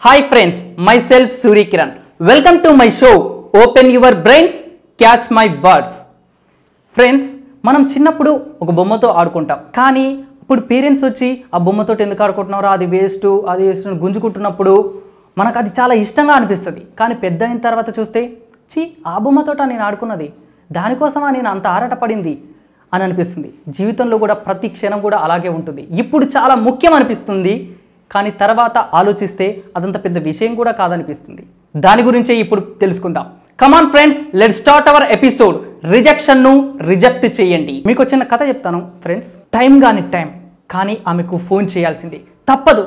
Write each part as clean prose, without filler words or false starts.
Hi friends, myself Suri Kiran. Welcome to my show. Open your brains, catch my words. Friends, మనం చిన్నప్పుడు ఒక బొమ్మతో ఆడుకుంటాం. కానీ ఇప్పుడు పేరెంట్స్ వచ్చి ఆ బొమ్మతో ఎందుకు ఆడుకుంటున్నారో అది వేస్ట్ గుంజుకుంటున్నప్పుడు మనకు అది చాలా ఇష్టంగా అనిపిస్తుంది. కానీ పెద్ద అయిన తర్వాత చూస్తే ఆ బొమ్మతోట నేను ఆడుకున్నది, దానికోసమా నేను అంత ఆరాటపడింది అని అనిపిస్తుంది. జీవితంలో కూడా ప్రతి క్షణం కూడా అలాగే ఉంటుంది. ఇప్పుడు చాలా ముఖ్యం అనిపిస్తుంది, కానీ తర్వాత ఆలోచిస్తే అదంత పెద్ద విషయం కూడా కాదనిపిస్తుంది. దాని గురించే ఇప్పుడు తెలుసుకుందాం. Come on friends, let's start our episode. రిజెక్షన్ను రిజెక్ట్ చేయండి. మీకు చిన్న కథ చెప్తాను ఫ్రెండ్స్. టైం కానీ ఆమెకు ఫోన్ చేయాల్సింది తప్పదు.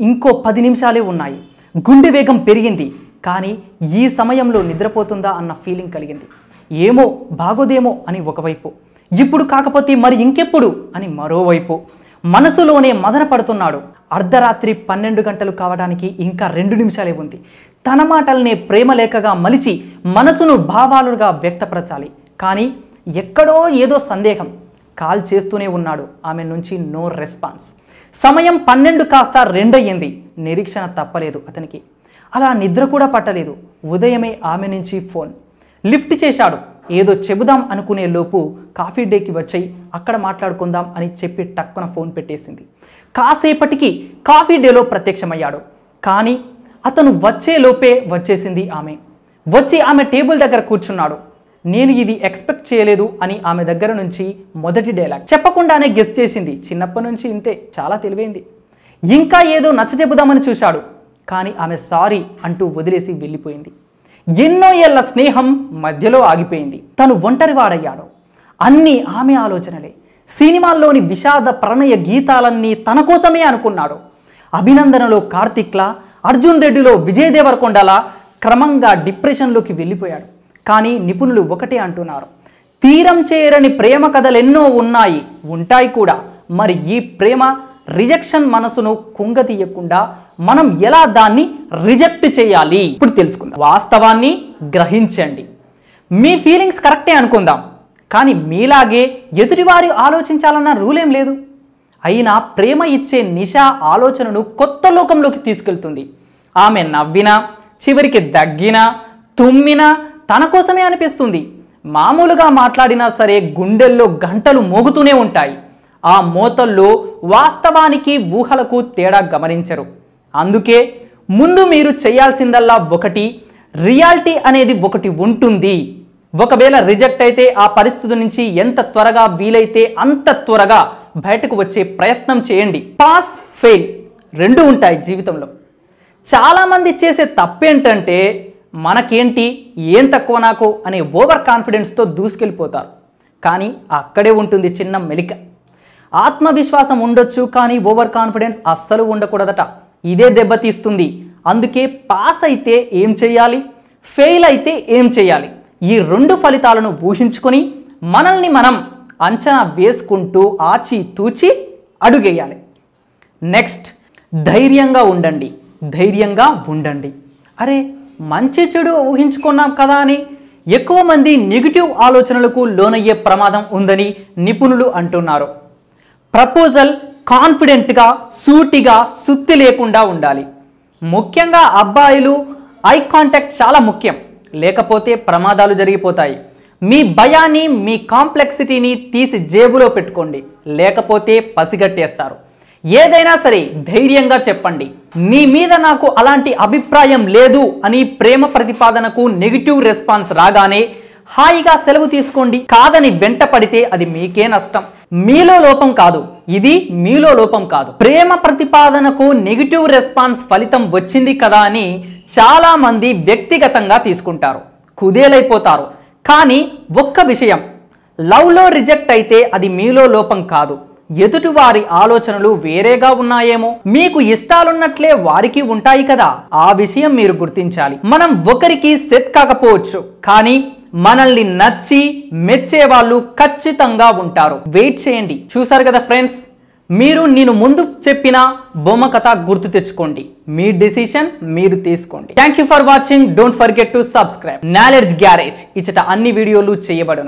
ఇంకో 10 నిమిషాలే ఉన్నాయి. గుండె వేగం పెరిగింది, కానీ ఈ సమయంలో నిద్రపోతుందా అన్న ఫీలింగ్ కలిగింది. ఏమో బాగోదేమో అని ఒకవైపు, ఇప్పుడు కాకపోతే మరి ఇంకెప్పుడు అని మరోవైపు. మనసులోనే మదన పడుతున్నాడు. అర్ధరాత్రి 12 గంటలు కావడానికి ఇంకా 2 నిమిషాలే ఉంది. తన మాటల్నే ప్రేమలేఖగా మలిచి మనసును భావాలుగా వ్యక్తపరచాలి. కానీ ఎక్కడో ఏదో సందేహం. కాల్ చేస్తూనే ఉన్నాడు. ఆమె నుంచి నో రెస్పాన్స్. సమయం 12 కాస్త 2 అయ్యింది. నిరీక్షణ తప్పలేదు అతనికి. అలా నిద్ర కూడా పట్టలేదు. ఉదయమే ఆమె నుంచి ఫోన్ లిఫ్ట్ చేశాడు. ఏదో చెబుదాం అనుకునే లోపు కాఫీ డేకి వచ్చి అక్కడ మాట్లాడుకుందాం అని చెప్పి టక్కున ఫోన్ పెట్టేసింది. కాసేపటికి కాఫీ డేలో ప్రత్యక్షమయ్యాడు. కానీ అతను వచ్చే లోపే వచ్చేసింది ఆమె. వచ్చి ఆమె టేబుల్ దగ్గర కూర్చున్నాడు. నేను ఇది ఎక్స్పెక్ట్ చేయలేదు అని ఆమె దగ్గర నుంచి మొదటి డైలాగ్ చెప్పకుండానే గెస్ చేసింది. చిన్నప్పటి నుంచి ఇంతే, చాలా తెలివైంది. ఇంకా ఏదో నచ్చజెబుదామని చూశాడు, కానీ ఆమె సారీ అంటూ వదిలేసి వెళ్ళిపోయింది. ఎన్నో ఏళ్ల స్నేహం మధ్యలో ఆగిపోయింది. తను ఒంటరివాడయ్యాడు. అన్నీ ఆమె ఆలోచనలే. సినిమాల్లోని విషాద ప్రణయ గీతాలన్నీ తన కోసమే అనుకున్నాడు. అభినందనలో కార్తిక్లా, అర్జున్ రెడ్డిలో విజయ్ దేవరకొండలా క్రమంగా డిప్రెషన్లోకి వెళ్ళిపోయాడు. కానీ నిపుణులు ఒకటే అంటున్నారు, తీరం చేరని ప్రేమ కథలెన్నో ఉన్నాయి, ఉంటాయి కూడా. మరి ఈ ప్రేమ రిజెక్షన్ మనసును కుంగతీయకుండా మనం ఎలా దాన్ని రిజెక్ట్ చేయాలి ఇప్పుడు తెలుసుకుందాం. వాస్తవాన్ని గ్రహించండి. మీ ఫీలింగ్స్ కరెక్టే అనుకుందాం, కానీ మీలాగే ఎదుటివారి ఆలోచించాలన్న రూల్ ఏం లేదు. అయినా ప్రేమ ఇచ్చే నిశా ఆలోచనను కొత్త లోకంలోకి తీసుకెళ్తుంది. ఆమె నవ్వినా, చివరికి దగ్గినా, తుమ్మినా తన కోసమే అనిపిస్తుంది. మామూలుగా మాట్లాడినా సరే గుండెల్లో గంటలు మోగుతూనే ఉంటాయి. ఆ మోతల్లో వాస్తవానికి ఊహలకు తేడా గమనించరు. అందుకే ముందు మీరు చేయాల్సిందల్లా ఒకటి, రియాలిటీ అనేది ఒకటి ఉంటుంది. ఒకవేళ రిజెక్ట్ అయితే ఆ పరిస్థితి నుంచి ఎంత త్వరగా వీలైతే అంత త్వరగా బయటకు వచ్చే ప్రయత్నం చేయండి. పాస్ ఫెయిల్ 2 ఉంటాయి జీవితంలో. చాలామంది చేసే తప్పేంటంటే మనకేంటి, ఏం తక్కువ నాకు అనే ఓవర్ కాన్ఫిడెన్స్తో దూసుకెళ్ళిపోతారు. కానీ అక్కడే ఉంటుంది చిన్న మెలిక. ఆత్మవిశ్వాసం ఉండొచ్చు, కానీ ఓవర్ కాన్ఫిడెన్స్ అస్సలు ఉండకూడదట. ఇదే దెబ్బతీస్తుంది. అందుకే పాస్ అయితే ఏం చేయాలి, ఫెయిల్ అయితే ఏం చేయాలి, ఈ 2 ఫలితాలను ఊహించుకొని మనల్ని మనం అంచనా వేసుకుంటూ ఆచితూచి అడుగేయాలి. నెక్స్ట్, ధైర్యంగా ఉండండి. అరే మంచి చెడు ఊహించుకున్నాం కదా అని ఎక్కువ మంది నెగిటివ్ ఆలోచనలకు లోనయ్యే ప్రమాదం ఉందని నిపుణులు అంటున్నారు. ప్రపోజల్ కాన్ఫిడెంట్గా, సూటిగా, సుత్తి లేకుండా ఉండాలి. ముఖ్యంగా అబ్బాయిలు ఐ కాంటాక్ట్ చాలా ముఖ్యం, లేకపోతే ప్రమాదాలు జరిగిపోతాయి. మీ భయాన్ని, మీ కాంప్లెక్సిటీని తీసి జేబులో పెట్టుకోండి, లేకపోతే పసిగట్టేస్తారు. ఏదైనా సరే ధైర్యంగా చెప్పండి, మీ మీద నాకు అలాంటి అభిప్రాయం లేదు అని. ప్రేమ ప్రతిపాదనకు నెగిటివ్ రెస్పాన్స్ రాగానే హాయిగా సెలవు తీసుకోండి. కాదని వెంట పడితే అది మీకే నష్టం. మీలో లోపం కాదు, ఇది మీలో లోపం కాదు. ప్రేమ ప్రతిపాదనకు నెగిటివ్ రెస్పాన్స్ ఫలితం వచ్చింది కదా అని చాలా మంది వ్యక్తిగతంగా తీసుకుంటారు, కుదేలైపోతారు. కానీ ఒక్క విషయం, లవ్లో రిజెక్ట్ అయితే అది మీలో లోపం కాదు, ఎదుటివారి ఆలోచనలు వేరేగా ఉన్నాయేమో. మీకు ఇష్టాలున్నట్లే వారికి ఉంటాయి కదా, ఆ విషయం మీరు గుర్తించాలి. మనం ఒకరికి సెట్ కాకపోవచ్చు, కానీ మనల్ని నచ్చి మెచ్చే వాళ్ళు ఖచ్చితంగా ఉంటారు. వెయిట్ చేయండి. చూసారు కదా ఫ్రెండ్స్, మీరు నేను ముందు చెప్పిన బొమ్మ కథ గుర్తు తెచ్చుకోండి. మీ డెసిషన్ మీరు తీసుకోండి. Thank you for watching. Don't forget to subscribe. Knowledge garage ఇచ్చట అన్ని వీడియోలు చేయబడును.